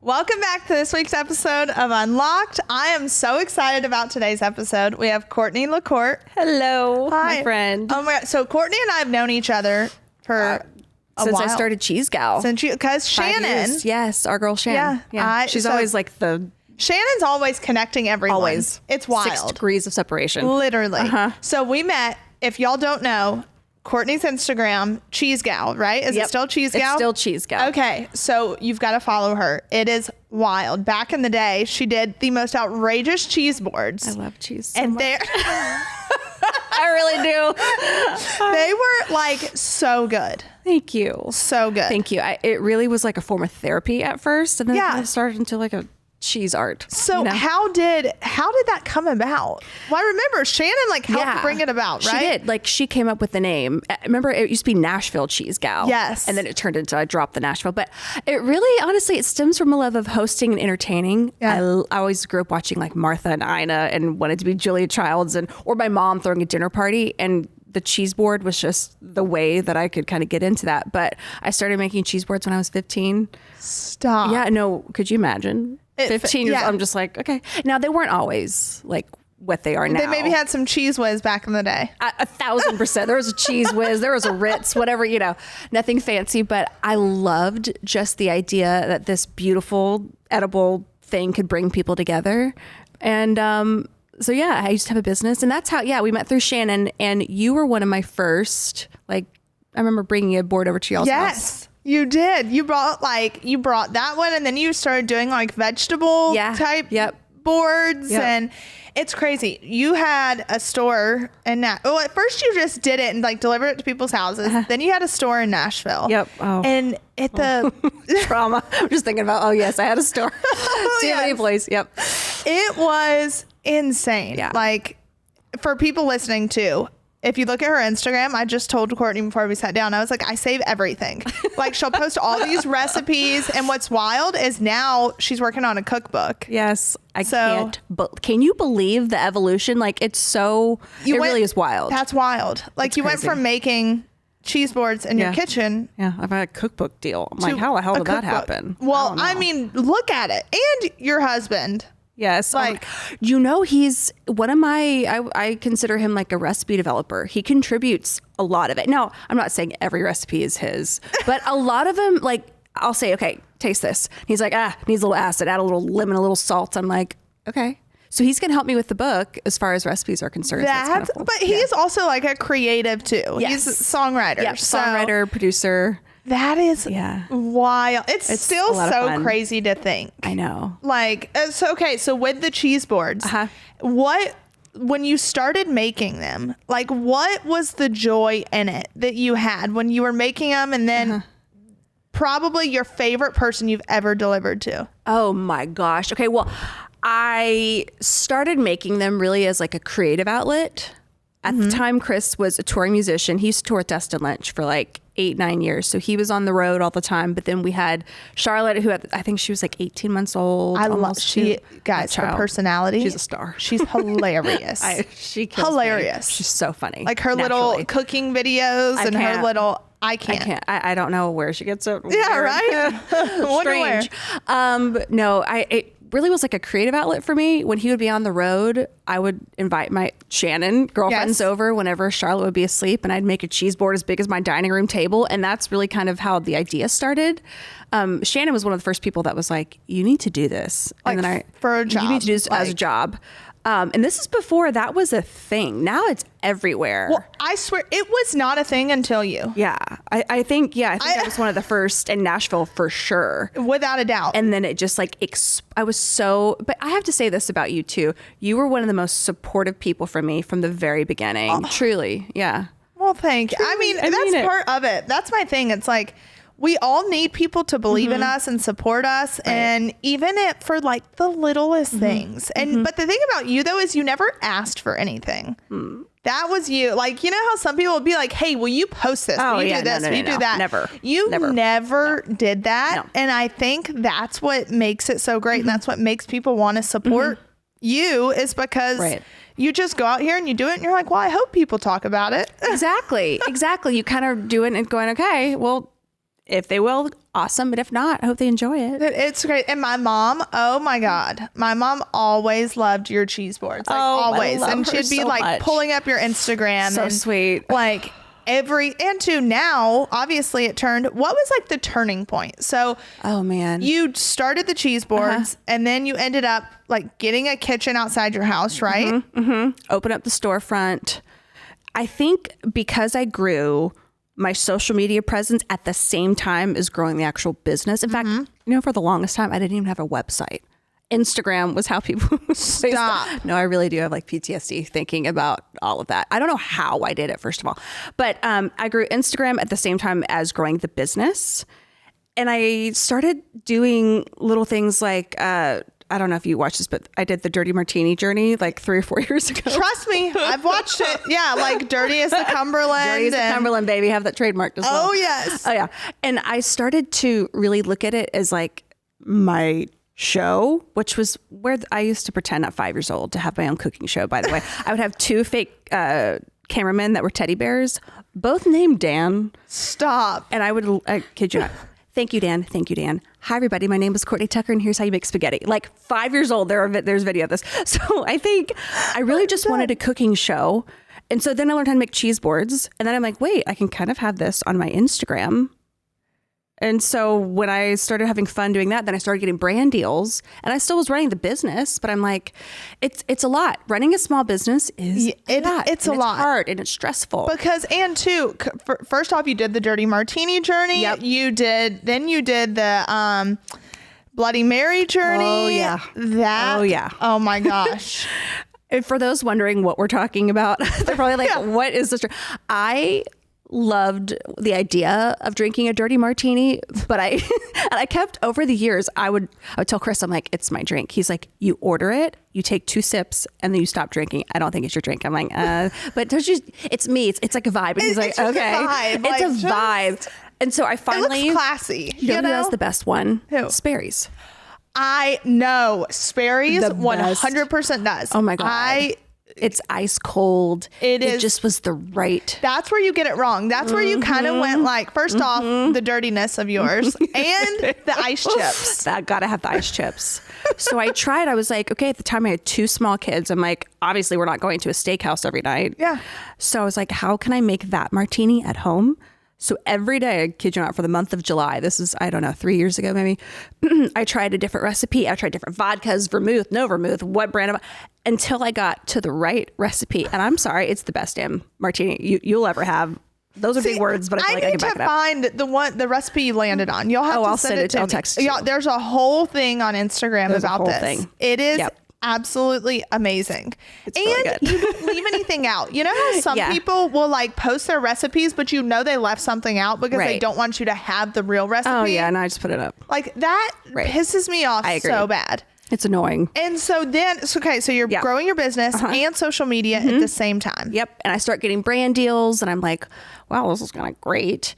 Welcome back to this week's episode of Unlocked. I am so excited about today's episode. We have Cortney LaCorte. Hello, Hi. my friend. Oh my God. So Courtney and I have known each other for since while. I started Cheese Gal. Because Shannon. Yes, our girl Shannon. Yeah. She's always like Shannon's always connecting everyone. Always. It's wild. 6 degrees of separation. Literally. So we met, if y'all don't know, Courtney's Instagram, Cheese Gal, right? Is it still Cheese Gal? It's still Cheese Gal. Okay, so you've got to follow her. It is wild. Back in the day, she did the most outrageous cheese boards. I love cheese so and much. I really do. They were like so good. Thank you. So good. Thank you. It really was like a form of therapy at first, and then it started into like a cheese art. So how did that come about? Well, I remember Shannon helped bring it about, right? She did. She came up with the name. Remember, it used to be Nashville Cheese Gal. Yes. And then it turned into, I dropped the Nashville. But it really, honestly, it stems from a love of hosting and entertaining. Yeah. I always grew up watching Martha and Ina and wanted to be Julia Childs or my mom throwing a dinner party. And the cheese board was just the way that I could kind of get into that. But I started making cheese boards when I was 15. Stop. Yeah, no, could you imagine? 15 years, I'm just like, okay. Now, they weren't always what they are now. They maybe had some cheese whiz back in the day. 1,000%. There was a cheese whiz, there was a Ritz, whatever, nothing fancy. But I loved just the idea that this beautiful, edible thing could bring people together. And so, yeah, I used to have a business. And that's how, we met through Shannon. And you were one of my first, I remember bringing a board over to y'all's house. Yes. You did. You brought that one, and then you started doing vegetable type boards, and it's crazy. You had a store in at first you just did it and delivered it to people's houses. Then you had a store in Nashville. Yep. Oh. And at the trauma. I'm just thinking about. Oh yes, I had a store. Too many employees. Yep. It was insane. Yeah. For people listening too. If you look at her Instagram, I just told Courtney before we sat down, I was like, I save everything. She'll post all these recipes. And what's wild is now she's working on a cookbook. Yes. I can't. But can you believe the evolution? It really is wild. That's wild. You went from making cheese boards in your kitchen. Yeah. I've had a cookbook deal. I'm like, how the hell did that happen? Well, I mean, look at it. And your husband. Yes. He's one of I consider him a recipe developer. He contributes a lot of it. Now, I'm not saying every recipe is his, but a lot of them, I'll say, okay, taste this. He's like, needs a little acid, add a little lemon, a little salt. I'm like, okay. So he's going to help me with the book as far as recipes are concerned. That's kind of cool. But he's also a creative too. Yes. He's a songwriter. Yeah, songwriter, producer. That is wild. It's still so crazy to think. I know. So with the cheese boards, when you started making them, what was the joy in it that you had when you were making them, and then probably your favorite person you've ever delivered to? Oh my gosh. Okay. Well, I started making them really as a creative outlet. At the time, Chris was a touring musician. He used to tour with Dustin Lynch for 8-9 years. So he was on the road all the time. But then we had Charlotte, who I think she was 18 months old. I love her personality. She's a star. She's hilarious. She kills hilarious. Me. She's so funny. Her little cooking videos and her little. I can't. I don't know where she gets it. Yeah, right. Strange. No, it really was a creative outlet for me. When he would be on the road, I would invite my Shannon girlfriends over whenever Charlotte would be asleep, and I'd make a cheese board as big as my dining room table. And that's really kind of how the idea started. Shannon was one of the first people that was like, you need to do this. And then for a job. You need to do this as a job. And this is before that was a thing. Now it's everywhere. Well, I swear it was not a thing until you. Yeah. I think that was one of the first in Nashville for sure. Without a doubt. And then it just but I have to say this about you too. You were one of the most supportive people for me from the very beginning. Truly. Yeah. Well, thank you. I mean, that's part of it. That's my thing. It's we all need people to believe in us and support us, and even for the littlest things. And but the thing about you though is you never asked for anything. That was you. You know how some people would be like, "Hey, will you post this? Will you do this? Will you do that?" Never. You never did that, and I think that's what makes it so great, and that's what makes people want to support you is because. You just go out here and you do it and you're like, well, I hope people talk about it. Exactly. You kind of do it and going, okay, well, if they will, awesome. But if not, I hope they enjoy it. It's great. And my mom, oh my God, my mom always loved your cheese boards. Like always. And she'd be like pulling up your Instagram. So sweet. Like and to now, obviously it turned, what was like the turning point? So, oh man, you started the cheese boards and then you ended up like getting a kitchen outside your house, right? Open up the storefront. I think because I grew my social media presence at the same time as growing the actual business. In fact, for the longest time, I didn't even have a website. Instagram was how people stop. No, I really do have like PTSD thinking about all of that. I don't know how I did it, first of all, but I grew Instagram at the same time as growing the business. And I started doing little things like, I don't know if you watched this, but I did the Dirty Martini journey like 3 or 4 years ago. Trust me, I've watched it. Yeah, like Dirty as the Cumberland. Dirty as the Cumberland, baby. Have that trademarked as well. Oh, yes. Oh, yeah. And I started to really look at it as like my show, which was where I used to pretend at 5 years old to have my own cooking show, by the way. I would have 2 fake cameramen that were teddy bears, both named Dan. Stop. And I kid you not. Thank you, Dan. Thank you, Dan. Hi, everybody. My name is Courtney Tucker, and here's how you make spaghetti. Like 5 years old, there's video of this. So I think I really just wanted a cooking show. And so then I learned how to make cheese boards. And then I'm like, wait, I can kind of have this on my Instagram. And so when I started having fun doing that, then I started getting brand deals, and I still was running the business, but I'm like, it's a lot. Running a small business is a lot. It's a lot. It's hard and it's stressful. Because, and too, first off, you did the Dirty Martini journey. Yep. You did the Bloody Mary journey. Oh, yeah. That. Oh, yeah. Oh, my gosh. And for those wondering what we're talking about, they're probably like, what is this? I loved the idea of drinking a dirty martini, but I kept over the years, I would tell Chris, I'm like, it's my drink. He's like, you order it, you take 2 sips, and then you stop drinking. I don't think it's your drink. I'm like, but don't you, it's me. It's like a vibe. And he's like, okay, it's a vibe. And so I finally, it looks classy. You know who has the best one? Who? Sperry's. I know Sperry's 100% does. Oh my God. It's ice cold. It just was the right. That's where you get it wrong. That's where you kind of went like, first off, the dirtiness of yours and the ice chips. I gotta have the ice chips. So I tried. I was like, okay, at the time I had 2 small kids. I'm like, obviously we're not going to a steakhouse every night. Yeah. So I was like, how can I make that martini at home? So every day, I kid you not, for the month of July, this is, I don't know, 3 years ago, maybe, I tried a different recipe. I tried different vodkas, vermouth, no vermouth, what brand of, until I got to the right recipe. And I'm sorry, it's the best damn martini you'll ever have. Those are big words, but I feel like I can back it up. I need to find the recipe you landed on. You'll have to I'll send it to me. I'll text you. Yeah, there's a whole thing on Instagram about this. Thing. It is absolutely amazing. It's really and good. You don't leave anything out. You know how some people will like post their recipes, but you know they left something out because they don't want you to have the real recipe. Oh yeah, and I just put it up. Like that pisses me off so bad. It's annoying. And so then, so you're growing your business and social media at the same time. Yep. And I start getting brand deals and I'm like, wow, this is kind of great.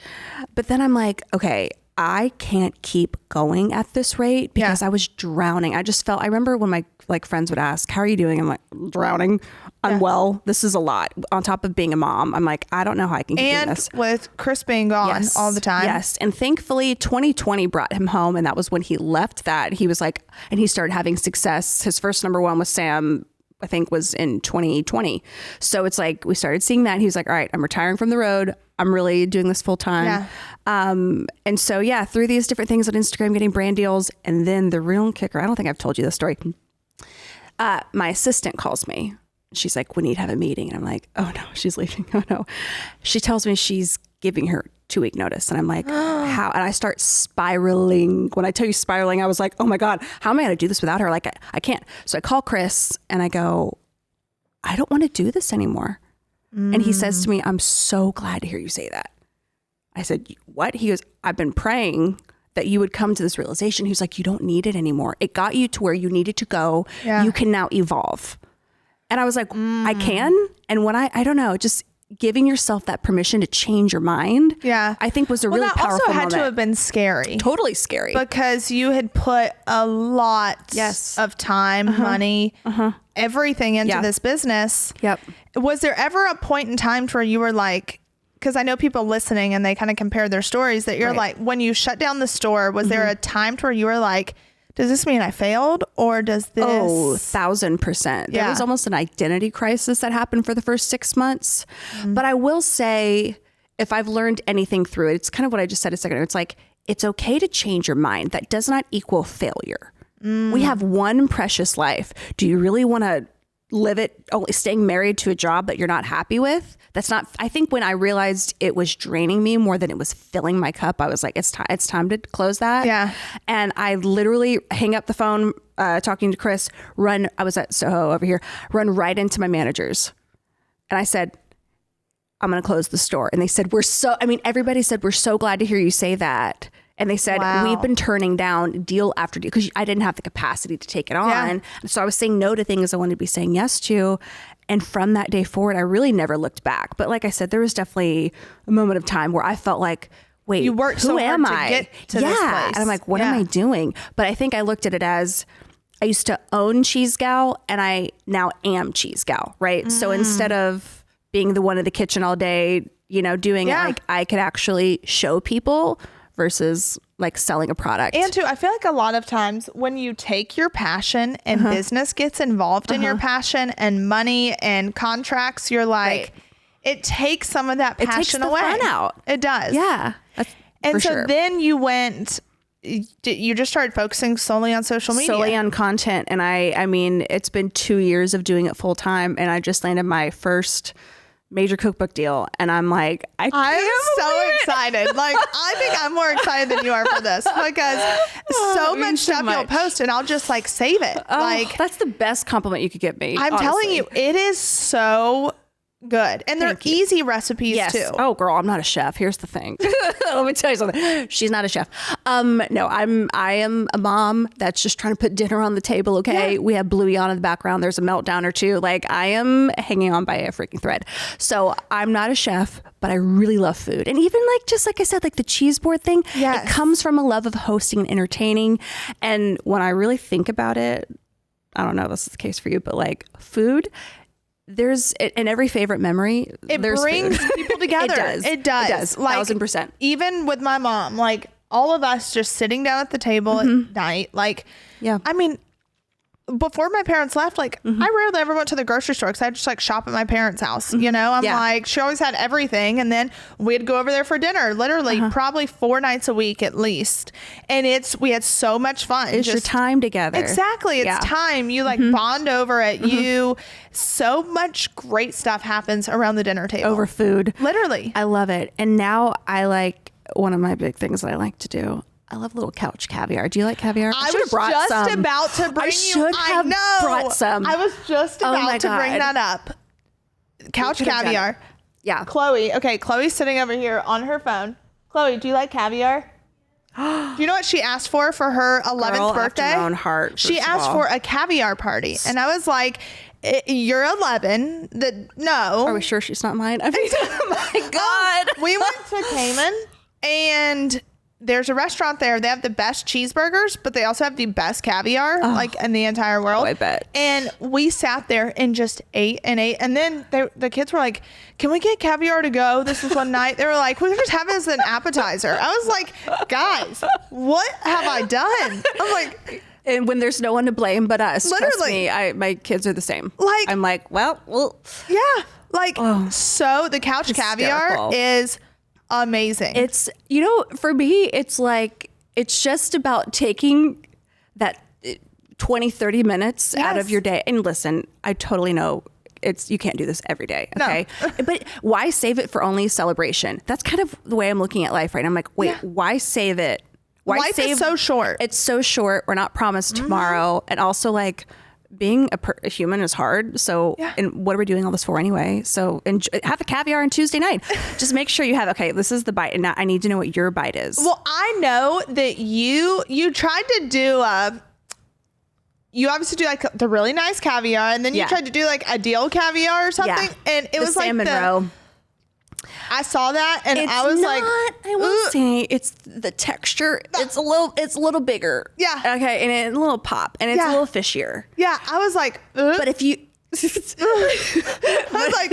But then I'm like, okay, I can't keep going at this rate because I was drowning. I just felt, I remember when my friends would ask, how are you doing? I'm like, drowning. I'm well. This is a lot. On top of being a mom, I'm like, I don't know how I can keep doing this. And with Chris being gone all the time. Yes. And thankfully 2020 brought him home. And that was when he left that. He was like, and he started having success. His first #1 was Sam, I think was in 2020. So it's like, we started seeing that. He was like, all right, I'm retiring from the road. I'm really doing this full time. Yeah. And so, through these different things on Instagram, getting brand deals. And then the real kicker, I don't think I've told you this story. My assistant calls me. She's like, we need to have a meeting. And I'm like, oh no, she's leaving. Oh no. She tells me she's giving her 2-week notice. And I'm like, how? And I start spiraling. When I tell you spiraling, I was like, oh my God, how am I going to do this without her? Like, I can't. So I call Chris and I go, I don't want to do this anymore. And he says to me, I'm so glad to hear you say that. I said, what? He goes, I've been praying that you would come to this realization. He was like, you don't need it anymore. It got you to where you needed to go. Yeah. You can now evolve. And I was like, I can. And when I don't know, just giving yourself that permission to change your mind, I think was a really powerful moment. That also had to have been scary. Totally scary. Because you had put a lot of time, money, everything into this business. Yep. Was there ever a point in time where you were like, because I know people listening and they kind of compare their stories, that you're like, when you shut down the store, was there a time to where you were like, does this mean I failed, or does this? Oh, 1,000%. There was almost an identity crisis that happened for the first 6 months. But I will say, if I've learned anything through it, it's kind of what I just said a second ago. It's like, it's okay to change your mind. That does not equal failure. We have one precious life. Do you really want to live it only staying married to a job that you're not happy with? That's not, I think when I realized it was draining me more than it was filling my cup, I was like, it's time to close that. Yeah. And I literally hang up the phone, talking to Chris, I was at Soho over here, run right into my managers. And I said, I'm going to close the store. And they said, everybody said, we're so glad to hear you say that. And they said, we've been turning down deal after deal because I didn't have the capacity to take it on. Yeah. So I was saying no to things I wanted to be saying yes to. And from that day forward, I really never looked back. But like I said, there was definitely a moment of time where I felt like, wait, you worked so hard to get to this place. And I'm like, what am I doing? But I think I looked at it as, I used to own Cheese Gal and I now am Cheese Gal, right? So instead of being the one in the kitchen all day, doing it, like I could actually show people versus like selling a product. And too, I feel like a lot of times when you take your passion and business gets involved in your passion and money and contracts, you're like, it takes some of that passion away. It takes the fun out. It does. Yeah. And so then you just started focusing solely on social media. Solely on content. And I mean, it's been 2 years of doing it full time, and I just landed my first major cookbook deal, and I'm like, I am so excited. Like, I think I'm more excited than you are for this, because so much stuff you'll post and I'll just like save it. Like, that's the best compliment you could give me. I'm telling you, it is so good, and they're easy recipes too. Oh girl, I'm not a chef. Here's the thing. Let me tell you something. She's not a chef. No, I am a mom that's just trying to put dinner on the table. Okay. We have Bluey on in the background. There's a meltdown or two. Like, I am hanging on by a freaking thread. So I'm not a chef, but I really love food. And even like, just like I said, like the cheese board thing, it comes from a love of hosting and entertaining. And when I really think about it, I don't know if this is the case for you, but like food, there's in every favorite memory, it brings people together. It does. Like, 1,000%. Even with my mom, like all of us just sitting down at the table at night. Like, I mean, before my parents left, like I rarely ever went to the grocery store because I just like shop at my parents' house. I'm like, she always had everything. And then we'd go over there for dinner, literally probably 4 nights a week at least. And we had so much fun. It's your time together. Exactly. It's time. You like bond over it. So much great stuff happens around the dinner table. Over food. Literally. I love it. And now I like, one of my big things that I like to do, I love little couch caviar. Do you like caviar? I was just about to bring brought some. I was just about to bring that up. Couch caviar. Yeah. Chloe. Okay. Chloe's sitting over here on her phone. Chloe, do you like caviar? Do you know what she asked for her 11th birthday? After my own heart, she asked for a caviar party. And I was like, you're 11. No. Are we sure she's not mine? I mean, oh my God. We went to Cayman, and there's a restaurant there. They have the best cheeseburgers, but they also have the best caviar, like in the entire world. I bet. And we sat there and just ate and ate. And then the kids were like, can we get caviar to go? This was one night. They were like, we could just have it as an appetizer. I was like, guys, what have I done? I'm like, and when there's no one to blame but us, literally, trust me, my kids are the same. Like, I'm like, well. Yeah. Like, so the couch caviar is amazing. It's, for me, it's like, it's just about taking that 20, 30 minutes out of your day. And listen, I totally know you can't do this every day. Okay. No. But why save it for only a celebration? That's kind of the way I'm looking at life, right? I'm like, wait, why save it? Life is so short. It's so short. We're not promised tomorrow. And also, like, being a human is hard. So, and what are we doing all this for anyway? So, have a caviar on Tuesday night. Just make sure you have, this is the bite. And now I need to know what your bite is. Well, I know that you tried to do you obviously do like the really nice caviar, and then you tried to do like a deal caviar or something. And it was salmon like roe. I saw that and I was like, I will say it's the texture. It's a little bigger. Yeah. Okay. And a little pop, and it's a little fishier. Yeah. I was like, but if you I was like,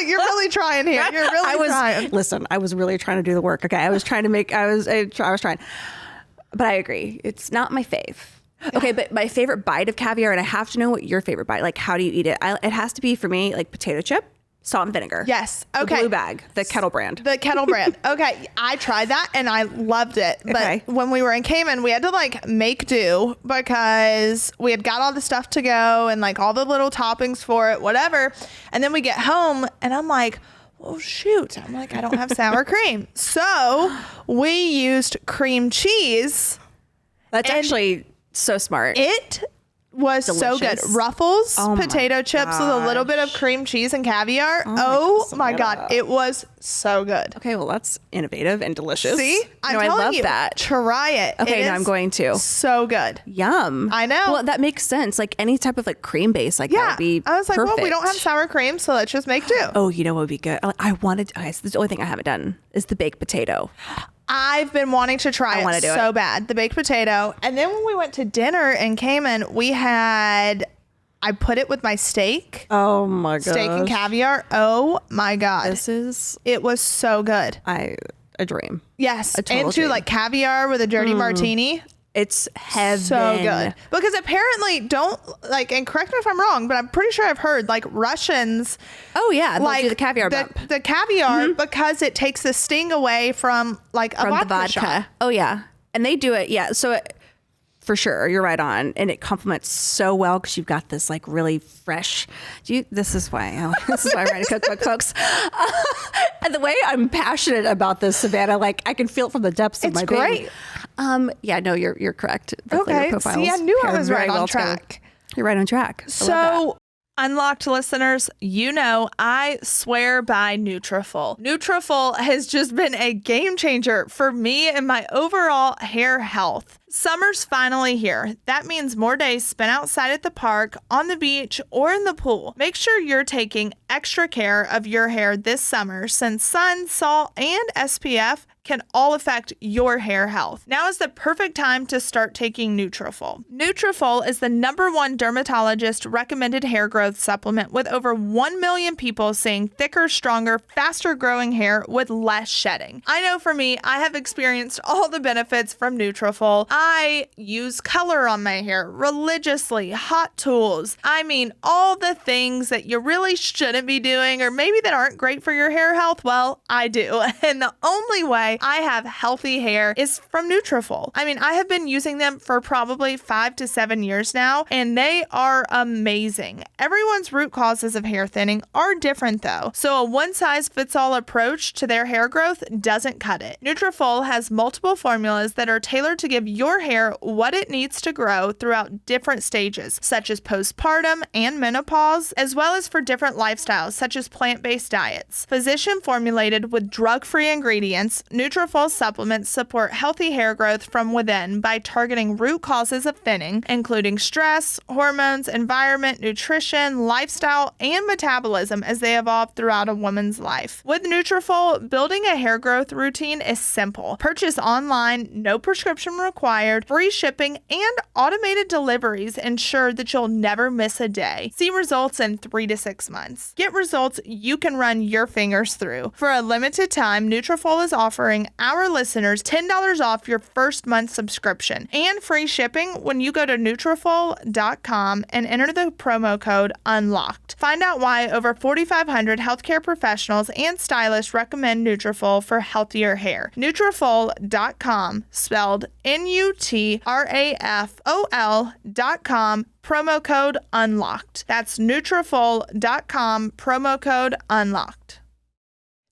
you're really trying here. You're really trying. Listen, I was really trying to do the work. Okay, I was trying. But I agree. It's not my fave. Okay, but my favorite bite of caviar, and I have to know what your favorite bite, like how do you eat it? It has to be for me like potato chip, salt and vinegar. Yes. Okay. The blue bag, the kettle brand. The kettle brand. Okay. I tried that and I loved it. But when we were in Cayman, we had to like make do because we had got all the stuff to go and like all the little toppings for it, whatever. And then we get home and I'm like, oh shoot. I'm like, I don't have sour cream. So we used cream cheese. That's actually so smart. It was so good. Ruffles, potato chips with a little bit of cream cheese and caviar. Oh my God. It was so good. Okay, well, that's innovative and delicious. See? I love that. Try it. Okay, now I'm going to. So good. Yum. I know. Well, that makes sense. Like any type of like cream base, like that would be I was like, perfect. well, we don't have sour cream, so let's just make do. Oh, you know what would be good? This is the only thing I haven't done is the baked potato. I've been wanting to try it so bad. The baked potato. And then when we went to dinner in Cayman, I put it with my steak. Oh my god. Steak and caviar. Oh my God. It was so good. A dream. Yes. And too, like caviar with a dirty martini. It's heaven. So good. Because apparently and correct me if I'm wrong, but I'm pretty sure I've heard like Russians. Oh yeah. They'll do the caviar bump. The caviar because it takes the sting away from like a vodka shot. Oh yeah. And they do it. Yeah. So for sure. You're right on. And it complements so well because you've got this like really fresh. This is why I write a cookbook, folks. And the way I'm passionate about this, Savannah, like I can feel it from the depths of my being. It's great. Yeah, no, you're correct. The flavor profiles see, I knew I was right on track. You're right on track. So, Unlocked listeners, I swear by Nutrafol. Nutrafol has just been a game changer for me and my overall hair health. Summer's finally here. That means more days spent outside at the park, on the beach, or in the pool. Make sure you're taking extra care of your hair this summer since sun, salt, and SPF can all affect your hair health. Now is the perfect time to start taking Nutrafol. Nutrafol is the #1 dermatologist recommended hair growth supplement with over 1 million people seeing thicker, stronger, faster growing hair with less shedding. I know for me, I have experienced all the benefits from Nutrafol. I use color on my hair religiously, hot tools. I mean, all the things that you really shouldn't be doing or maybe that aren't great for your hair health. Well, I do. And the only way I have healthy hair is from Nutrafol. I mean, I have been using them for probably 5 to 7 years now, and they are amazing. Everyone's root causes of hair thinning are different though, so a one-size-fits-all approach to their hair growth doesn't cut it. Nutrafol has multiple formulas that are tailored to give your hair what it needs to grow throughout different stages, such as postpartum and menopause, as well as for different lifestyles, such as plant-based diets. Physician formulated with drug-free ingredients, Nutrafol supplements support healthy hair growth from within by targeting root causes of thinning, including stress, hormones, environment, nutrition, lifestyle, and metabolism as they evolve throughout a woman's life. With Nutrafol, building a hair growth routine is simple. Purchase online, no prescription required, free shipping, and automated deliveries ensure that you'll never miss a day. See results in 3 to 6 months. Get results you can run your fingers through. For a limited time, Nutrafol is offering our listeners $10 off your first month subscription and free shipping when you go to Nutrafol.com and enter the promo code UNLOCKED. Find out why over 4,500 healthcare professionals and stylists recommend Nutrafol for healthier hair. Nutrafol.com, spelled Nutrafol.com, promo code UNLOCKED. That's Nutrafol.com, promo code UNLOCKED.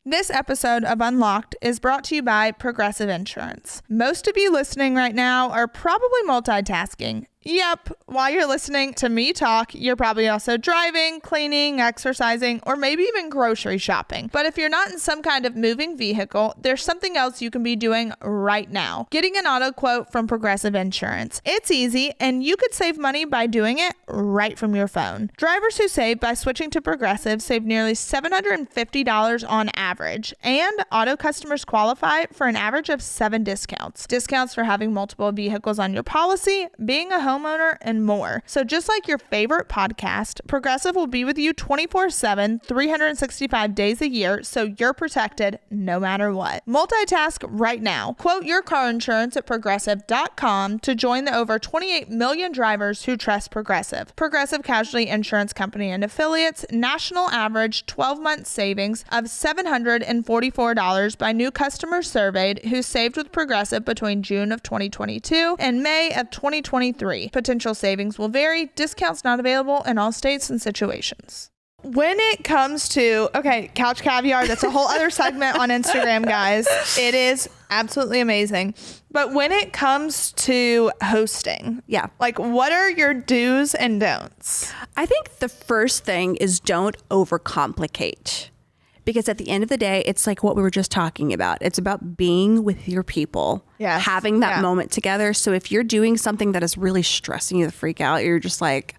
This episode of Unlocked is brought to you by Progressive Insurance. Most of you listening right now are probably multitasking. Yep, while you're listening to me talk, you're probably also driving, cleaning, exercising, or maybe even grocery shopping. But if you're not in some kind of moving vehicle, there's something else you can be doing right now. Getting an auto quote from Progressive Insurance. It's easy, and you could save money by doing it right from your phone. Drivers who save by switching to Progressive save nearly $750 on average, and auto customers qualify for an average of 7 discounts. Discounts for having multiple vehicles on your policy, being a home homeowner, and more. So just like your favorite podcast, Progressive will be with you 24/7, 365 days a year, so you're protected no matter what. Multitask right now. Quote your car insurance at Progressive.com to join the over 28 million drivers who trust Progressive. Progressive Casualty Insurance Company and Affiliates. National average 12-month savings of $744 by new customers surveyed who saved with Progressive between June of 2022 and May of 2023. Potential savings will vary. Discounts not available in all states and situations. When it comes to, couch caviar, that's a whole other segment on Instagram, guys. It is absolutely amazing. But when it comes to hosting, like what are your do's and don'ts? I think the first thing is don't overcomplicate. Because at the end of the day, it's like what we were just talking about. It's about being with your people, having that moment together. So if you're doing something that is really stressing you the freak out, you're just like,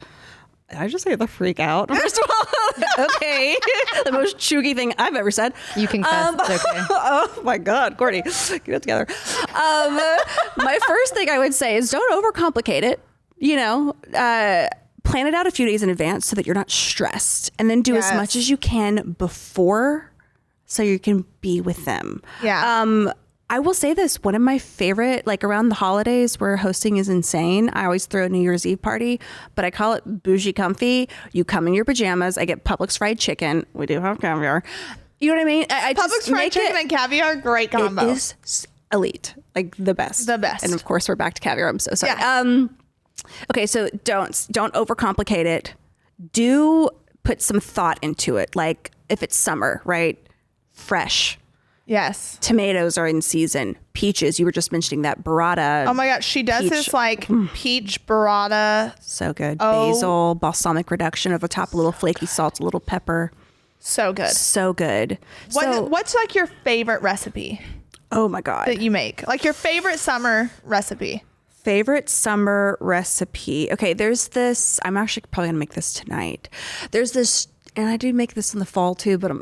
did I just say the freak out? First of all, okay. The most chuggy thing I've ever said. You can cuss. It's okay. Oh my God, Courtney, get it together. My first thing I would say is don't overcomplicate it. Plan it out a few days in advance so that you're not stressed, and then do as much as you can before so you can be with them. I will say this, one of my favorite, like around the holidays where hosting is insane, I always throw a New Year's Eve party, but I call it bougie comfy. You come in your pajamas. I get Publix fried chicken. We do have caviar. You know what I mean? Publix fried chicken and caviar, great combo. It is elite, like the best. The best. And of course, we're back to caviar. I'm so sorry. Okay, so don't overcomplicate it. Do put some thought into it. Like if it's summer, right? Fresh. Yes. Tomatoes are in season. Peaches, you were just mentioning that. Burrata. Oh my gosh, she does this like peach burrata. So good. Basil, balsamic reduction over the top, a little flaky salt, a little pepper. So good. So good. What's like your favorite recipe? Oh my God. That you make? Like your favorite summer recipe? Favorite summer recipe. Okay, there's this. I'm actually probably gonna make this tonight. There's this, and I do make this in the fall too, but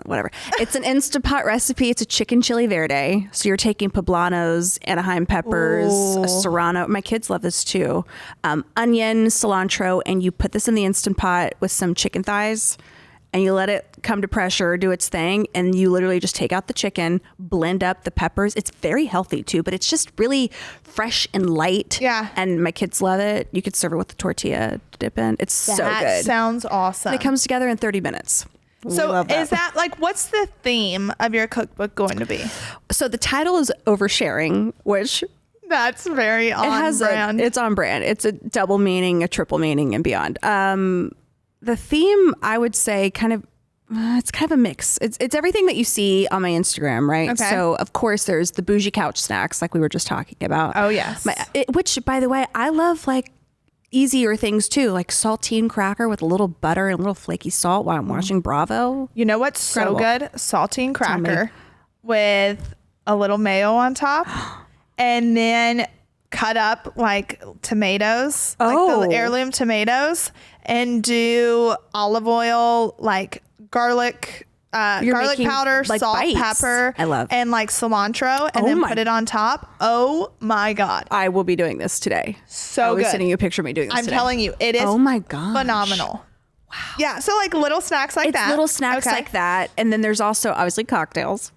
whatever. It's an Instant Pot recipe. It's a chicken chili verde. So you're taking poblanos, Anaheim peppers, a serrano. My kids love this too. Onion, cilantro, and you put this in the Instant Pot with some chicken thighs, and you let it come to pressure, do its thing, and you literally just take out the chicken, blend up the peppers. It's very healthy too, but it's just really fresh and light. Yeah. And my kids love it. You could serve it with a tortilla to dip in. It's so good. That sounds awesome. And it comes together in 30 minutes. So is that like, what's the theme of your cookbook going to be? So the title is Oversharing, which... That's very on brand. It's on brand. It's a double meaning, a triple meaning, and beyond. The theme, I would say, it's kind of a mix. It's everything that you see on my Instagram, right? Okay. So, of course, there's the bougie couch snacks, like we were just talking about. Oh, yes. Which, by the way, I love, like, easier things, too, like saltine cracker with a little butter and a little flaky salt while I'm watching Bravo. You know what's incredible. So good? Saltine cracker with a little mayo on top, and then cut up, like, tomatoes, like the heirloom tomatoes, and do olive oil, like garlic powder, like salt, bites. Pepper, I love, and like cilantro, and then put it on top. Oh my God. I will be doing this today. So I was sending you a picture of me doing this today. I'm telling you, it is phenomenal. Wow. Yeah. So like little snacks like that. Little snacks like that. And then there's also obviously cocktails.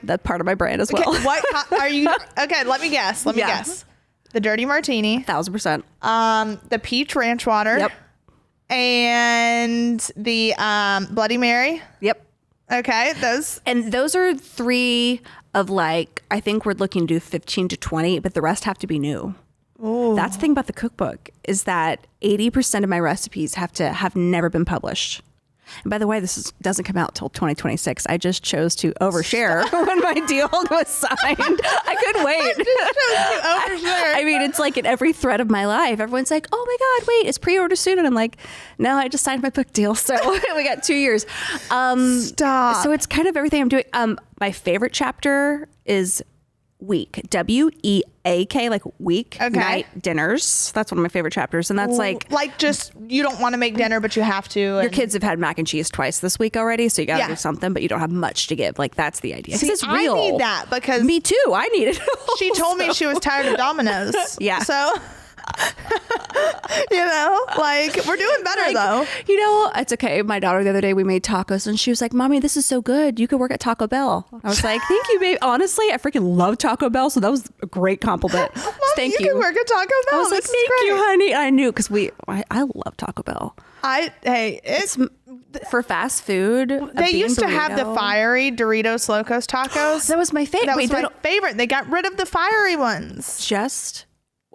That's part of my brand as well. What are you? Okay. Let me guess. Let me guess. The dirty martini. 1000%. The peach ranch water. Yep. And the Bloody Mary. Yep. Okay. Those are 3 of, like, I think we're looking to do 15 to 20, but the rest have to be new. Ooh. That's the thing about the cookbook is that 80% of my recipes have never been published. And by the way, this doesn't come out till 2026. I just chose to overshare when my deal was signed. I couldn't wait. I just chose to overshare. I mean, it's like in every thread of my life, everyone's like, oh my God, wait, it's pre-order soon. And I'm like, no, I just signed my book deal. So we got 2 years. Stop. So it's kind of everything I'm doing. My favorite chapter is week, WEAK, like week night dinners. That's one of my favorite chapters. And that's like just, you don't want to make dinner, but you have to. Your kids have had mac and cheese twice this week already. So you got to do something, but you don't have much to give. Like that's the idea. See, it's real. I need that because me too. I need it. She told me she was tired of Domino's. Yeah. So You know, like we're doing better though. You know, it's okay. My daughter the other day, we made tacos and she was like, Mommy, this is so good. You could work at Taco Bell. I was like, thank you, babe. Honestly, I freaking love Taco Bell. So that was a great compliment. Mom, thank you. You can work at Taco Bell. I was like, thank you, honey. I knew because I love Taco Bell. It's for fast food. They used to have the fiery Doritos Locos tacos. That was my favorite. That was my favorite. They got rid of the fiery ones.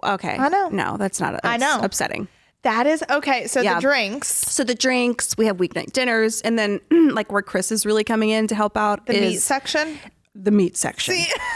Okay. I know. No, that's not. I know. Upsetting. That is okay. So the drinks. So the drinks, we have weeknight dinners, and then like where Chris is really coming in to help out the meat section. The meat section.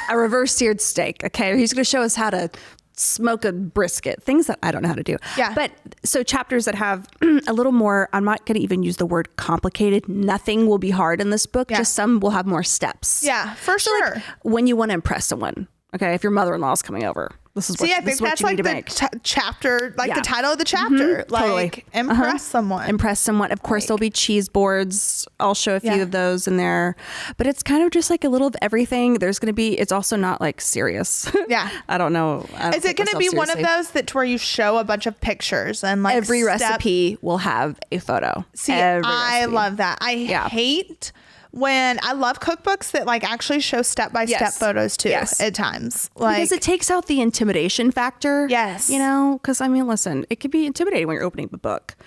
A reverse seared steak. Okay, he's going to show us how to smoke a brisket, things that I don't know how to do. Yeah. But so chapters that have a little more, I'm not going to even use the word complicated. Nothing will be hard in this book. Yeah. Just some will have more steps. Yeah, for sure. Like when you want to impress someone. Okay, if your mother-in-law is coming over. This is what, I think that's like the chapter, like the title of the chapter. Like totally. Impress someone. Impress someone. Of course, there'll be cheese boards. I'll show a few of those in there. But it's kind of just like a little of everything. There's going to be, it's also not like serious. Yeah. I don't know. Is it going to be one of those that where you show a bunch of pictures and like every recipe will have a photo. See, I love that. I hate when I love cookbooks that like actually show step-by-step photos too at times. Like, because it takes out the intimidation factor. Yes. You know, because I mean, listen, it could be intimidating when you're opening the book.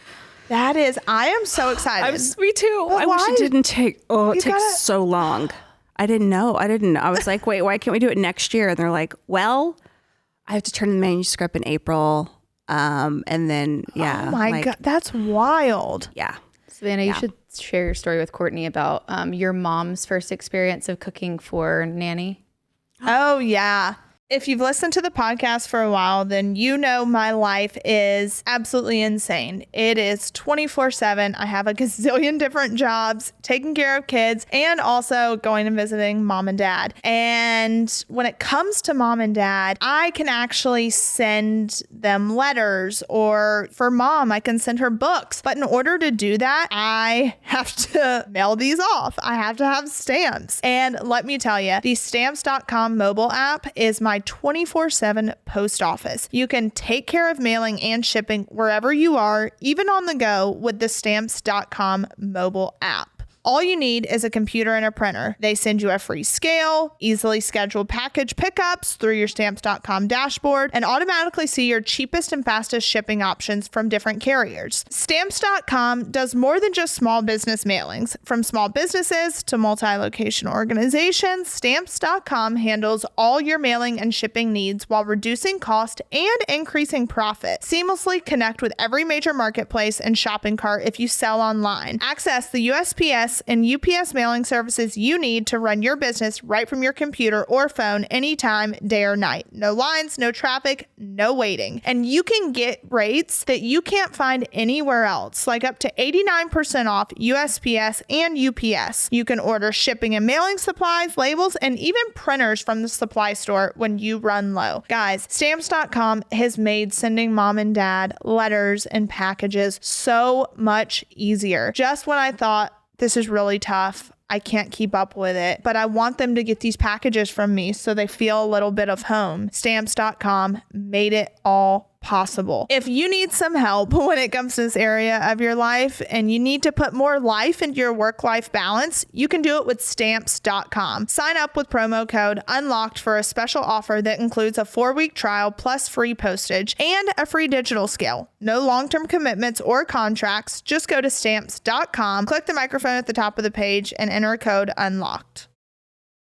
That is, I am so excited. Me too. I wish it didn't take, it takes so long. I didn't know. I was like, wait, why can't we do it next year? And they're like, well, I have to turn in the manuscript in April. And then, Oh my God. That's wild. Yeah. Savannah, you should share your story with Courtney about your mom's first experience of cooking for Nanny. Oh, yeah. If you've listened to the podcast for a while, then you know my life is absolutely insane. It is 24/7. I have a gazillion different jobs, taking care of kids, and also going and visiting mom and dad. And when it comes to mom and dad, I can actually send them letters, or for mom, I can send her books. But in order to do that, I have to mail these off. I have to have stamps. And let me tell you, the stamps.com mobile app is my 24/7 post office. You can take care of mailing and shipping wherever you are, even on the go, with the stamps.com mobile app. All you need is a computer and a printer. They send you a free scale, easily scheduled package pickups through your stamps.com dashboard, and automatically see your cheapest and fastest shipping options from different carriers. Stamps.com does more than just small business mailings. From small businesses to multi-location organizations, Stamps.com handles all your mailing and shipping needs while reducing cost and increasing profit. Seamlessly connect with every major marketplace and shopping cart if you sell online. Access the USPS and UPS mailing services you need to run your business right from your computer or phone anytime, day or night. No lines, no traffic, no waiting. And you can get rates that you can't find anywhere else, like up to 89% off USPS and UPS. You can order shipping and mailing supplies, labels, and even printers from the supply store when you run low. Guys, Stamps.com has made sending mom and dad letters and packages so much easier. Just when I thought, this is really tough, I can't keep up with it, but I want them to get these packages from me so they feel a little bit of home. Stamps.com made it all possible. If you need some help when it comes to this area of your life and you need to put more life into your work-life balance, you can do it with Stamps.com. Sign up with promo code UNLOCKED for a special offer that includes a 4-week trial plus free postage and a free digital scale. No long-term commitments or contracts. Just go to Stamps.com, click the microphone at the top of the page, and enter code UNLOCKED.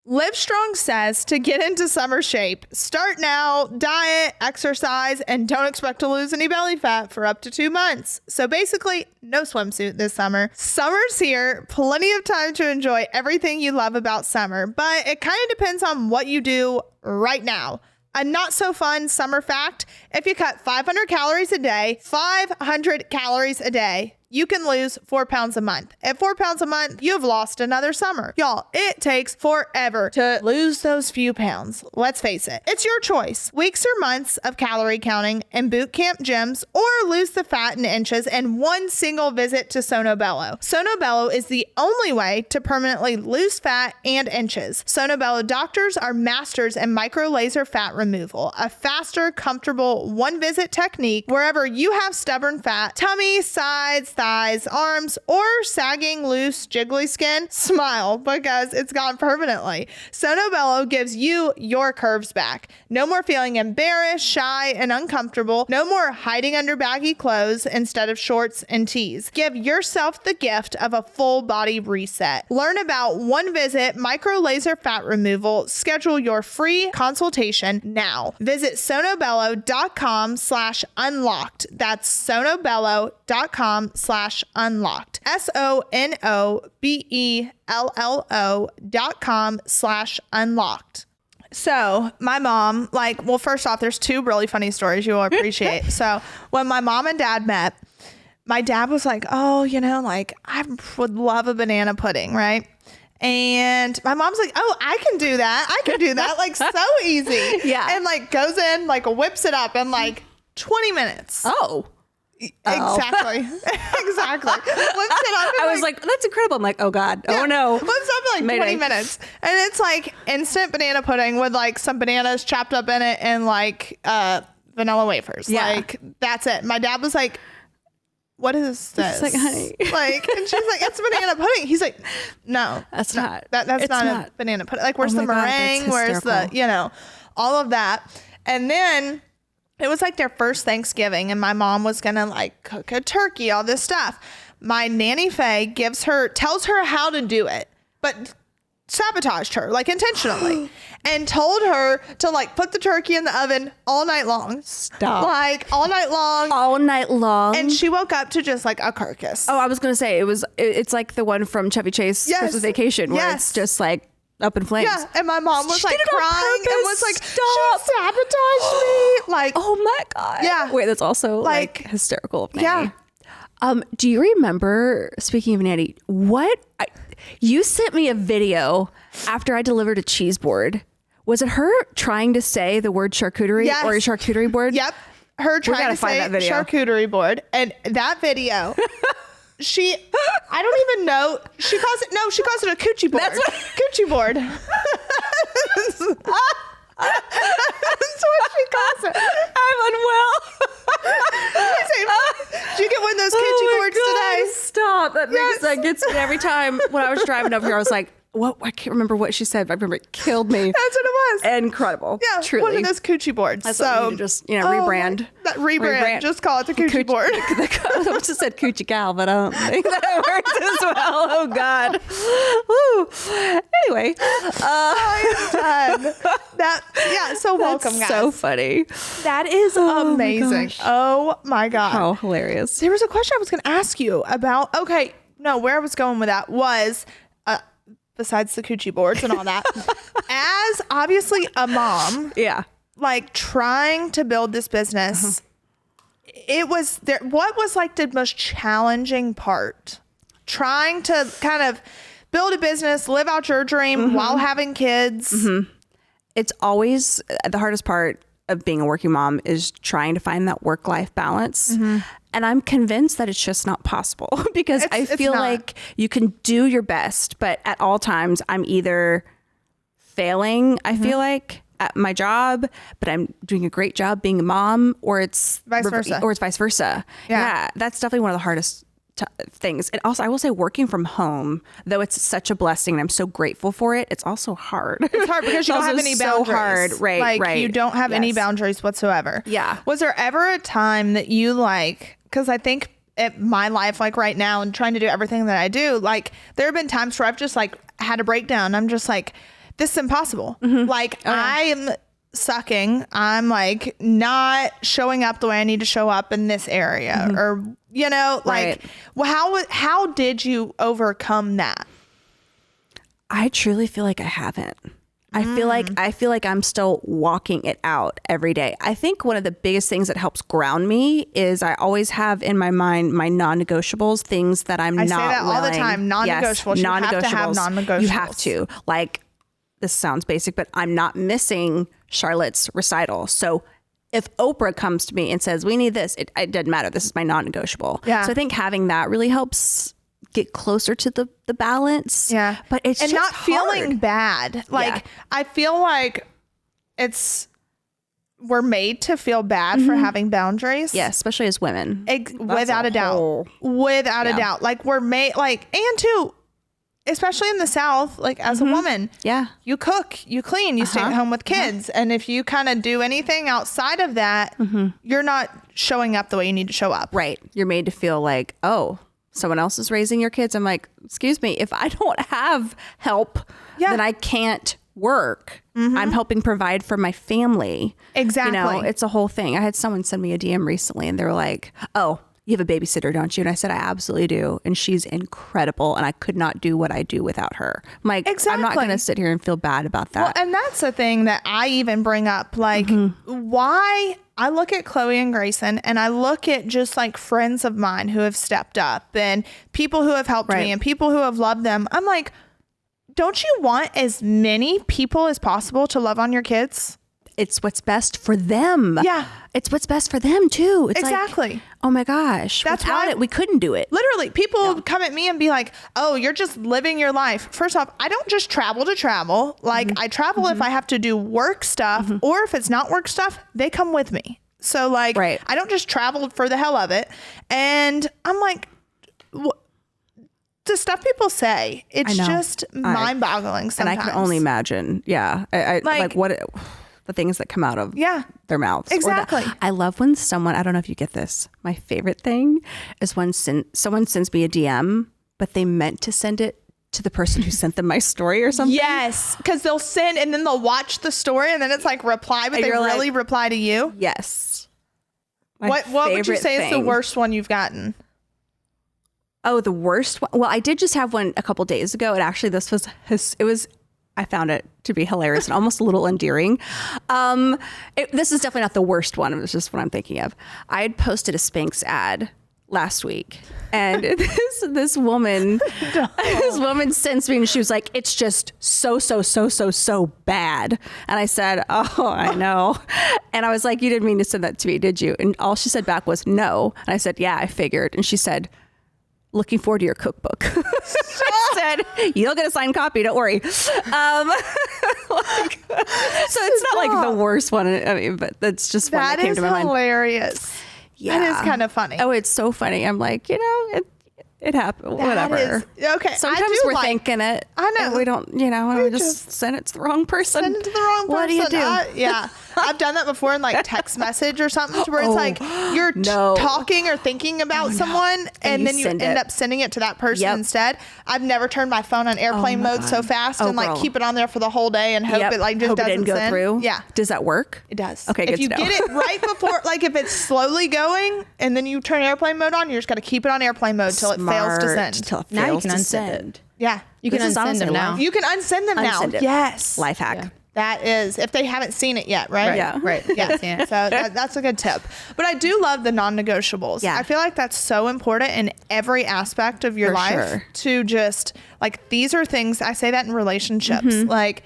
Livestrong says to get into summer shape, start now, diet, exercise, and don't expect to lose any belly fat for up to 2 months. So basically, no swimsuit this summer. Summer's here, plenty of time to enjoy everything you love about summer, but it kind of depends on what you do right now. A not so fun summer fact, if you cut 500 calories a day, 500 calories a day, you can lose 4 pounds a month. At 4 pounds a month, you've lost another summer. Y'all, it takes forever to lose those few pounds. Let's face it. It's your choice. Weeks or months of calorie counting in boot camp gyms, or lose the fat in inches in one single visit to Sono Bello. Sono Bello is the only way to permanently lose fat and inches. Sono Bello doctors are masters in micro laser fat removal, a faster, comfortable one visit technique wherever you have stubborn fat, tummy, sides, thighs, arms, or sagging, loose, jiggly skin. Smile, because it's gone permanently. Sono Bello gives you your curves back. No more feeling embarrassed, shy, and uncomfortable. No more hiding under baggy clothes instead of shorts and tees. Give yourself the gift of a full body reset. Learn about one visit micro laser fat removal. Schedule your free consultation now. Visit sonobello.com/unlocked. That's sonobello.com/unlocked. sonobello.com/unlocked. So my mom, first off, there's two really funny stories you will appreciate. So when my mom and dad met, my dad was like, oh, I would love a banana pudding, right? And my mom's like, oh, I can do that. So easy. Yeah. And goes in, whips it up in 20 minutes. Oh. Exactly. Exactly. Whips it up. I was like, that's incredible. I'm like, oh God. Yeah. Oh no. Whips up in 20 minutes. And it's instant banana pudding with some bananas chopped up in it and vanilla wafers. Yeah. That's it. My dad was like, what is this? He's like, honey. And she's like, it's banana pudding. He's like, no, that's not. That's not a banana pudding. Where's the meringue? Where's the, all of that. And then it was their first Thanksgiving, and my mom was gonna cook a turkey, all this stuff. My nanny Faye tells her how to do it, but sabotaged her intentionally and told her to put the turkey in the oven all night long. Stop. All night long. All night long. And she woke up to just a carcass. Oh, I was gonna say it's like the one from Chevy Chase Christmas Vacation where it's just up in flames. Yeah, and my mom was crying and was Stop. she sabotaged me. Oh my God. Yeah. Wait, that's also hysterical of Nanny. Yeah. Do you remember, speaking of Nanny, you sent me a video after I delivered a cheese board. Was it her trying to say the word charcuterie or a charcuterie board? Yep. Her trying to say charcuterie board. And that video, I don't even know. She calls it a coochie board. That's what coochie board. That's what she calls it. I'm unwell. Did you get one of those coochie boards today? Stop. That gets me every time. When I was driving over here, I was like, what? I can't remember what she said, but I remember it killed me. That's what it was. Incredible. Yeah, truly. One of those coochie boards. That's what we need to just, rebrand. Rebrand. Just call it the coochie board. I just said coochie gal, but I don't think that works as well. Oh God. Woo. Anyway. I'm done. So welcome, guys. So funny. That is amazing. Oh my God. How hilarious. There was a question I was going to ask you about. Okay. No, where I was going with that was, besides the coochie boards and all that, as obviously a mom, trying to build this business, it was there. What was the most challenging part? Trying to kind of build a business, live out your dream while having kids. It's always the hardest part of being a working mom is trying to find that work-life balance. And I'm convinced that it's just not possible because I feel like you can do your best, but at all times I'm either failing, I feel like, at my job, but I'm doing a great job being a mom, or it's vice versa. Yeah. That's definitely one of the hardest things. And also I will say, working from home, though it's such a blessing and I'm so grateful for it, it's also hard. It's hard because you don't have any boundaries. Hard. Right. You don't have any boundaries whatsoever. Yeah. Was there ever a time that you because I think my life right now and trying to do everything that I do, there have been times where I've just had a breakdown. I'm just this is impossible. I am sucking. I'm not showing up the way I need to show up in this area, or how did you overcome that? I truly feel like I haven't. I feel like I'm still walking it out every day. I think one of the biggest things that helps ground me is I always have in my mind my non-negotiables, things that I say that all the time. Non-negotiables. Yes, you have to have non-negotiables. You have to. This sounds basic, but I'm not missing Charlotte's recital. So if Oprah comes to me and says, we need this, it doesn't matter. This is my non-negotiable. Yeah. So I think having that really helps get closer to the balance. Yeah. But it's and just not hard. Feeling bad. I feel like it's we're made to feel bad for having boundaries. Yeah, especially as women. Without a doubt. Without a doubt. Like we're made like, and too, especially in the South, like as a woman, you cook, you clean, you stay at home with kids. And if you kind of do anything outside of that, you're not showing up the way you need to show up. Right. You're made to feel like, oh, someone else is raising your kids. I'm like, excuse me, if I don't have help, then I can't work. I'm helping provide for my family. Exactly. You know, it's a whole thing. I had someone send me a DM recently and they were like, oh, you have a babysitter, don't you? And I said, I absolutely do. And she's incredible. And I could not do what I do without her. I'm like, I'm not going to sit here and feel bad about that. Well, and that's the thing that I even bring up. Like, why I look at Chloe and Grayson and I look at just like friends of mine who have stepped up and people who have helped me and people who have loved them. I'm like, don't you want as many people as possible to love on your kids? It's what's best for them. Yeah. It's what's best for them too. It's exactly. Like, oh my gosh. That's without why it, we couldn't do it. Literally, people come at me and be like, oh, you're just living your life. First off, I don't just travel to travel. Like I travel if I have to do work stuff or if it's not work stuff, they come with me. So like, I don't just travel for the hell of it. And I'm like, the stuff people say, it's just mind-boggling sometimes. And I can only imagine. Yeah. I like what the things that come out of their mouths. Exactly. I love when someone, I don't know if you get this. My favorite thing is when someone sends me a DM, but they meant to send it to the person who sent them my story or something. Yes. Because they'll send and then they'll watch the story and then it's like reply, but they really reply to you. Yes. What would you say is the worst one you've gotten? Oh, the worst one. Well, I did just have one a couple days ago. And actually I found it to be hilarious and almost a little endearing. This is definitely not the worst one. It was just what I'm thinking of. I had posted a Spanx ad last week and this woman sends me and she was like, it's just so bad. And I said, oh, I know. And I was like, you didn't mean to send that to me, did you? And all she said back was no. And I said, yeah, I figured. And she said, looking forward to your cookbook. I said, you'll get a signed copy, don't worry. So it's not like the worst one. I mean, but that's just one that came to my mind. That is hilarious. Yeah. That is kind of funny. Oh, it's so funny. I'm like, it happened. Whatever. Okay. Sometimes we're thinking it. I know. And we don't, we just send it to the wrong person. Send it to the wrong person. What do you do? Yeah. I've done that before in like text message or something to where it's like you're talking or thinking about someone and then you end up sending it to that person instead. I've never turned my phone on airplane mode so fast and like keep it on there for the whole day and hope it like just doesn't go through. Yeah. Does that work? It does. Okay, if you get it right before, like if it's slowly going and then you turn airplane mode on, you just got to keep it on airplane mode till it fails to send. Now you can unsend it. Yeah. You can unsend them now. You can unsend them now. Yes. Life hack. Yeah. That is, if they haven't seen it yet, right? Yeah. Right. Yeah. So that's a good tip. But I do love the non-negotiables. Yeah. I feel like that's so important in every aspect of your life to just like, these are things, I say that in relationships. Like,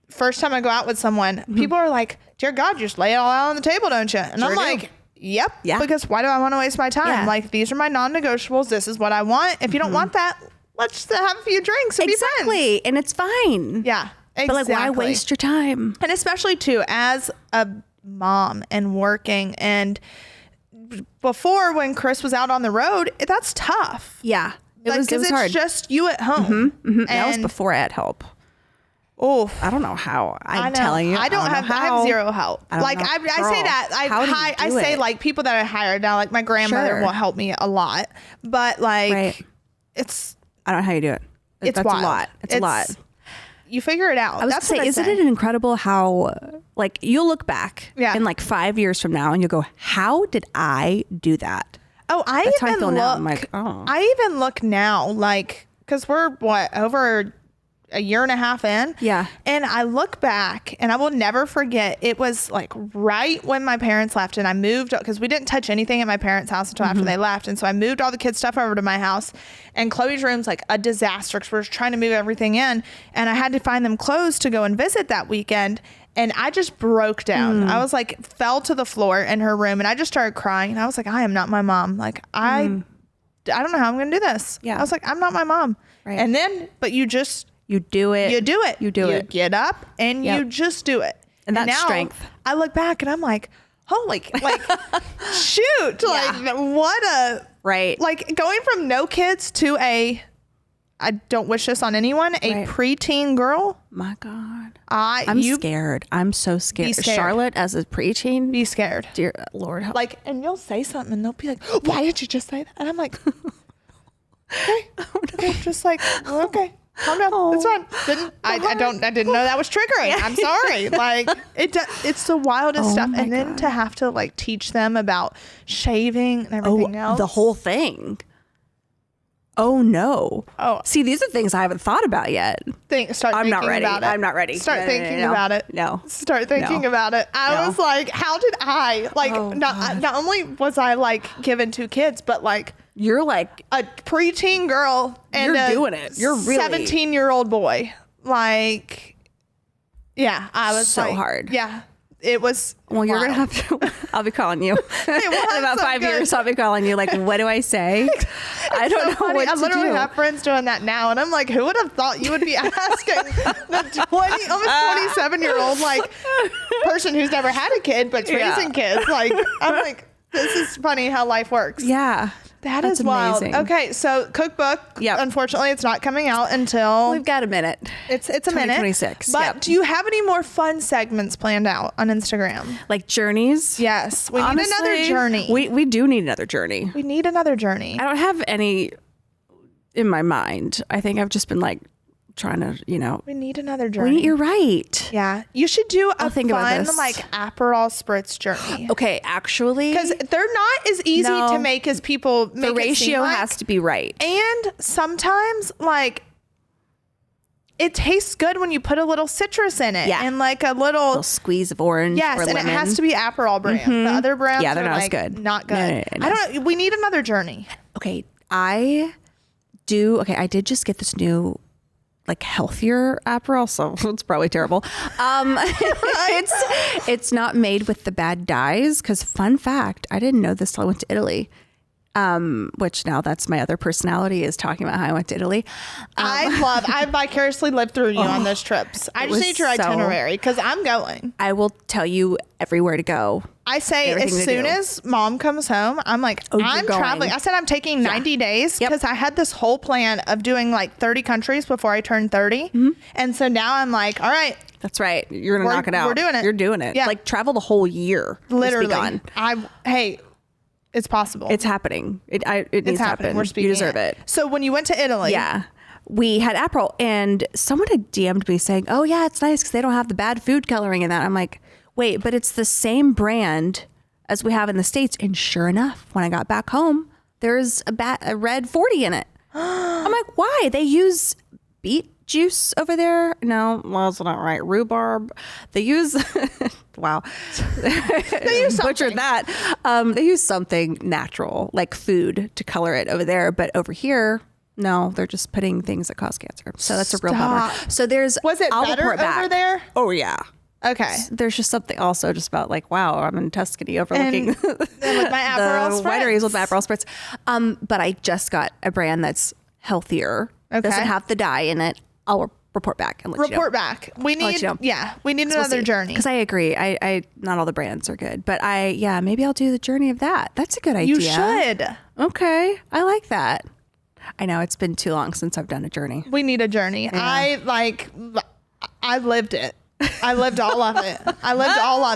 first time I go out with someone, people are like, dear God, you just lay it all out on the table, don't you? And I'm like, yep. Yeah. Because why do I want to waste my time? Yeah. Like, these are my non-negotiables. This is what I want. If you don't want that, let's just have a few drinks and be friends. Exactly. And it's fine. Yeah. Exactly. But like, why waste your time? And especially too, as a mom and working, and before when Chris was out on the road, that's tough. Yeah. It was hard. It's just you at home. And that was before I had help. Oh, I don't know how. I'm telling you, I have zero help. Like I say that I say like people that I hired now, like my grandmother will help me a lot, but like it's, I don't know how you do it. That's wild. A lot. It's a lot. You figure it out. I was going to say, isn't it incredible how, like, you'll look back in like 5 years from now and you'll go, how did I do that? Oh, That's how I feel now. I'm like, I even look now, like, because we're over a year and a half in. Yeah. And I look back and I will never forget. It was like right when my parents left and I moved, because we didn't touch anything at my parents' house until after they left. And so I moved all the kids' stuff over to my house, and Chloe's room's like a disaster because we're trying to move everything in. And I had to find them clothes to go and visit that weekend. And I just broke down. I was like, fell to the floor in her room and I just started crying. And I was like, I am not my mom. Like, I don't know how I'm going to do this. Yeah. I was like, I'm not my mom. Right. And then, but you do it. You get up and you just do it. And that's now strength. I look back and I'm like, holy, like, shoot, like what a, right. Like going from no kids to I don't wish this on anyone, a preteen girl. My God. I'm scared. I'm so scared. Charlotte as a preteen. Be scared. Dear Lord. Help. Like, and you'll say something and they'll be like, why did you just say that? And I'm like, okay. Okay. Just like, okay. Calm down. It's fine. I didn't know that was triggering. I'm sorry. Like it's the wildest stuff. And then to have to like teach them about shaving and everything else. The whole thing. Oh no. Oh, see, these are things I haven't thought about yet. I'm not ready. I'm not ready. Start thinking about it. No. Start thinking about it. I was like, how did I like? Not only was I like given 2 kids, but like you're like a preteen girl and you're doing it. You're really 17-year-old boy. Like, yeah, I was so like, hard. Yeah. It was well. You're gonna have to. I'll be calling you in about 5 years. I'll be calling you. Like, what do I say? I don't know what to do. I literally have friends doing that now, and I'm like, who would have thought you would be asking the almost 27-year-old like person who's never had a kid but's raising kids? Like, I'm like, this is funny how life works. Yeah. That's wild. Amazing. Okay, so Cookbook. Yeah. Unfortunately, it's not coming out until we've got a minute. It's a minute. 2026. But do you have any more fun segments planned out on Instagram? Like journeys? Yes. We need another journey. We do need another journey. We need another journey. I don't have any in my mind. I think I've just been like trying to, we need another journey. You're right. Yeah. You should do a fun like Aperol spritz journey. Okay, actually. Because they're not as easy to make as people make the ratio has to be right. And sometimes like it tastes good when you put a little citrus in it. Yeah. And like a little squeeze of orange. Yes, or and lemon. it has to be Aperol brand. The other brands they're not like as good. Not good. No. I don't know. We need another journey. Okay. I did just get this new like healthier Aperol, so it's probably terrible. It's not made with the bad dyes because fun fact, I didn't know this till I went to Italy. Which now that's my other personality is talking about how I went to Italy. I vicariously lived through you on those trips. I just need your itinerary because I'm going. I will tell you everywhere to go. I say as soon as mom comes home, I'm like, I'm traveling. I said I'm taking 90 days because I had this whole plan of doing like 30 countries before I turned 30. Mm-hmm. And so now I'm like, all right. That's right. You're going to knock it out. We're doing it. You're doing it. Yeah. Like travel the whole year. Literally. It's possible. It's happening. It needs to happen. We're speaking. You deserve it. So when you went to Italy. Yeah. We had Aperol and someone had DM'd me saying, oh yeah, it's nice because they don't have the bad food coloring in that. I'm like, wait, but it's the same brand as we have in the States. And sure enough, when I got back home, there's a red 40 in it. I'm like, why? They use beet juice over there? No, well, that's not right. Rhubarb. They use, wow. They use butchered that. They use something natural, like food, to color it over there. But over here, no, they're just putting things that cause cancer. So that's a real bummer. So was it better over there? Oh, yeah. Okay. There's just something also just about like, wow, I'm in Tuscany overlooking and with my Aperol the wineries with my Aperol spritz. But I just got a brand that's healthier. Okay. Doesn't have the dye in it. I'll report back and let you know. Report back. We need, we need another journey. Because I agree. I not all the brands are good, but maybe I'll do the journey of that. That's a good idea. You should. Okay. I like that. I know it's been too long since I've done a journey. We need a journey. Yeah. I lived it. I lived all of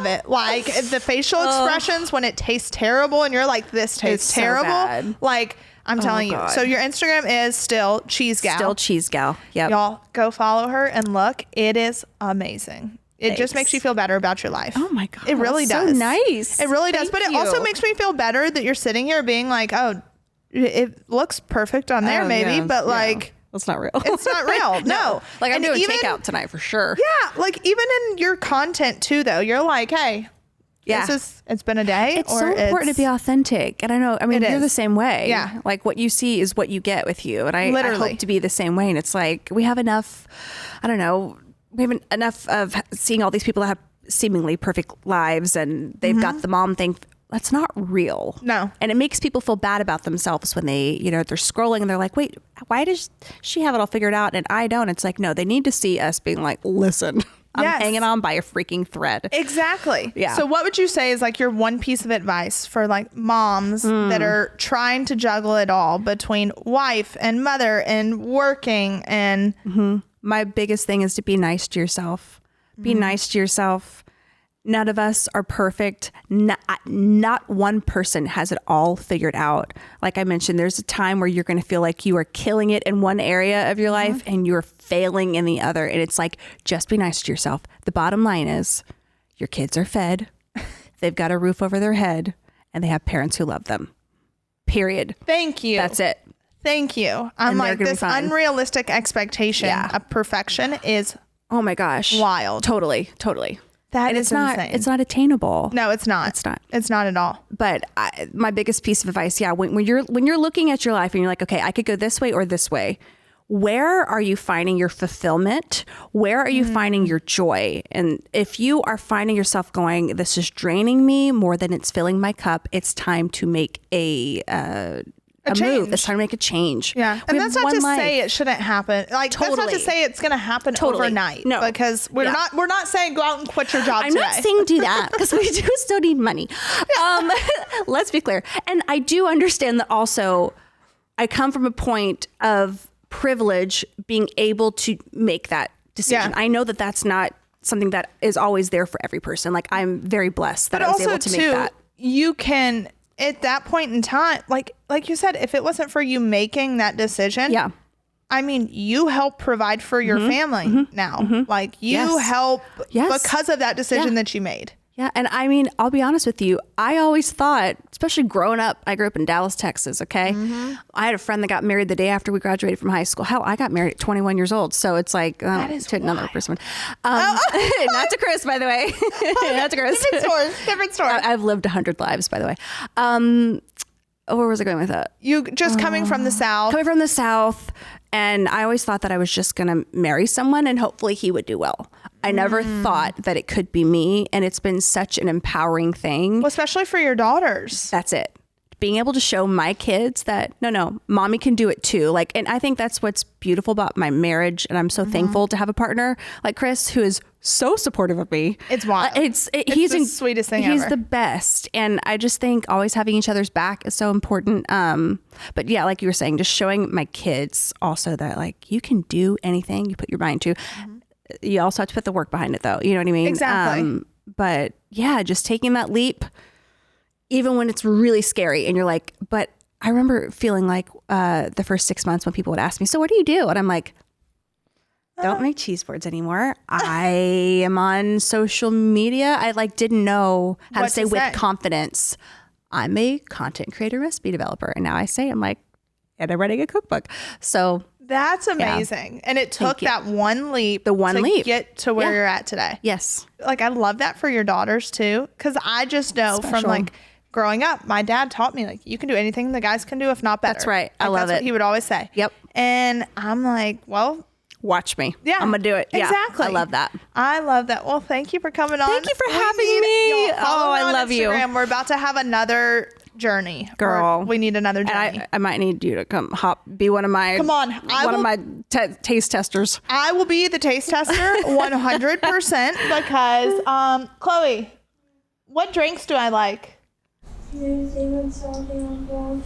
it. Like the facial expressions when it tastes terrible and you're like, this tastes terrible. Like I'm telling you. So your Instagram is still Cheese Gal. Still Cheese Gal. Yep. Y'all go follow her and look. It is amazing. It just makes you feel better about your life. Oh my God. It really does. So nice. It really does. But it also makes me feel better that you're sitting here being like, oh, it looks perfect on there but like. It's not real. It's not real. No. Like I'm doing takeout tonight for sure. Yeah. Like even in your content too, though, you're like, hey, it's been a day. It's so important to be authentic. And I mean, you're the same way. Yeah. Like what you see is what you get with you. And I hope to be the same way. And it's like, we have enough, we have enough of seeing all these people that have seemingly perfect lives and they've got the mom thing. That's not real. No. And it makes people feel bad about themselves when they, they're scrolling and they're like, wait, why does she have it all figured out and I don't? It's like, no, they need to see us being like, listen, I'm hanging on by a freaking thread. Exactly. Yeah. So what would you say is like your one piece of advice for like moms that are trying to juggle it all between wife and mother and working and... My biggest thing is to be nice to yourself. Be nice to yourself. None of us are perfect. Not one person has it all figured out. Like I mentioned, there's a time where you're going to feel like you are killing it in one area of your life and you're failing in the other. And it's like, just be nice to yourself. The bottom line is your kids are fed. They've got a roof over their head and they have parents who love them. Period. Thank you. That's it. Thank you. I'm like, this unrealistic expectation of perfection is, oh my gosh, wild. Totally. That and is insane. It's not attainable. No, it's not. It's not at all. But my biggest piece of advice, when you're looking at your life and you're like, okay, I could go this way or this way. Where are you finding your fulfillment? Where are you finding your joy? And if you are finding yourself going, this is draining me more than it's filling my cup, it's time to make a move. It's time to make a change. Yeah. And that's not to say it shouldn't happen. Like, that's not to say it's going to happen overnight. No. Because we're not saying go out and quit your job today. I'm not saying do that because we do still need money. Let's be clear. And I do understand that also I come from a point of privilege being able to make that decision. I know that that's not something that is always there for every person. Like, I'm very blessed that I was able to make that. You can... At that point in time, like you said, if it wasn't for you making that decision, I mean, you help provide for your family now. Like, you help because of that decision that you made. Yeah. And I mean, I'll be honest with you. I always thought, especially growing up, I grew up in Dallas, Texas. Okay. I had a friend that got married the day after we graduated from high school. Hell, I got married at 21 years old. So it's like, to another person. Not to Chris, by the way. Not to Chris. Different story. I've lived 100 lives, by the way. Where was I going with that? You just coming from the South. Coming from the South. And I always thought that I was just going to marry someone and hopefully he would do well. I never thought that it could be me. And it's been such an empowering thing. Well, especially for your daughters. That's it. Being able to show my kids that, no, mommy can do it too. Like, and I think that's what's beautiful about my marriage. And I'm so thankful to have a partner like Chris, who is so supportive of me. It's wild. He's the sweetest thing ever. He's the best. And I just think always having each other's back is so important. But yeah, like you were saying, just showing my kids also that like you can do anything you put your mind to. You also have to put the work behind it though. You know what I mean? Exactly. But yeah, just taking that leap, even when it's really scary and you're like, but I remember feeling like the first 6 months when people would ask me, so what do you do? And I'm like, don't make cheese boards anymore. I am on social media. I didn't know how to say with confidence, I'm a content creator, recipe developer. And now I say, I'm like, and I'm writing a cookbook. So that's amazing. Yeah. And it took that one leap to get to where you're at today. Yes. Like, I love that for your daughters too. Cause I just know from like growing up, my dad taught me like, you can do anything the guys can do, if not better. That's right. Like, I love that's what he would always say. Yep. And I'm like, well, watch me. Yeah. I'm going to do it. Yeah, exactly. I love that. I love that. Well, thank you for coming on. Thank you for having me. Oh, I love Instagram. you. We're about to have another journey. Girl. We need another journey. And I might need you to be one of my, taste testers. I will be the taste tester 100% because, Chloe, what drinks do I like? New Zealand Sauvignon Blanc.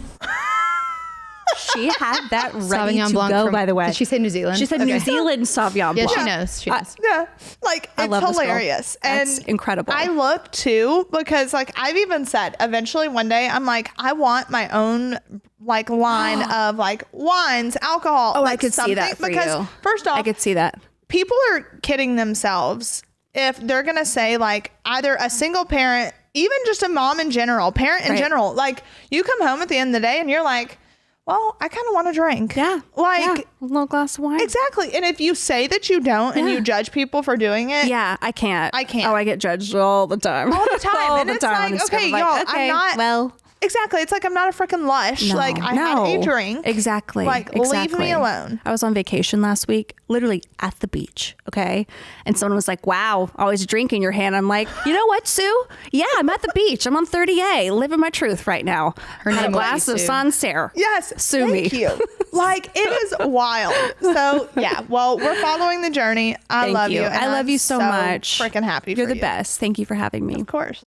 She had that ready Sauvignon to Blanc go, by the way. Did she say New Zealand? She said New Zealand Sauvignon Blanc. Yeah, she knows. Yeah. Like, it's hilarious. And that's incredible. I look too, because like I've even said eventually one day, I'm like, I want my own like line of like wines, alcohol. Oh, like I could see that for because you. First off, I could see that. People are kidding themselves if they're going to say like either a single parent, even just a mom in general, parent in general, like you come home at the end of the day and you're like, well, I kind of want to drink. Yeah. Like a little glass of wine. Exactly. And if you say that you don't and you judge people for doing it. Yeah, I can't. I can't. Oh, I get judged all the time. All the time. all and the it's time. like, okay, y'all, I'm not. Well. Exactly. It's like I'm not a freaking lush. Like I had a drink. Exactly. Like leave me alone. I was on vacation last week, literally at the beach. Okay. And someone was like, wow, always a drink in your hand. I'm like, you know what, Sue? Yeah, I'm at the beach. I'm on 30A, living my truth right now. Her Had a name glass of Sancerre. Yes. Sue thank me. you. Like it is wild. So yeah, well, we're following the journey. I love you. And I love you so much. Freaking happy. You're for the best. Thank you for having me. Of course.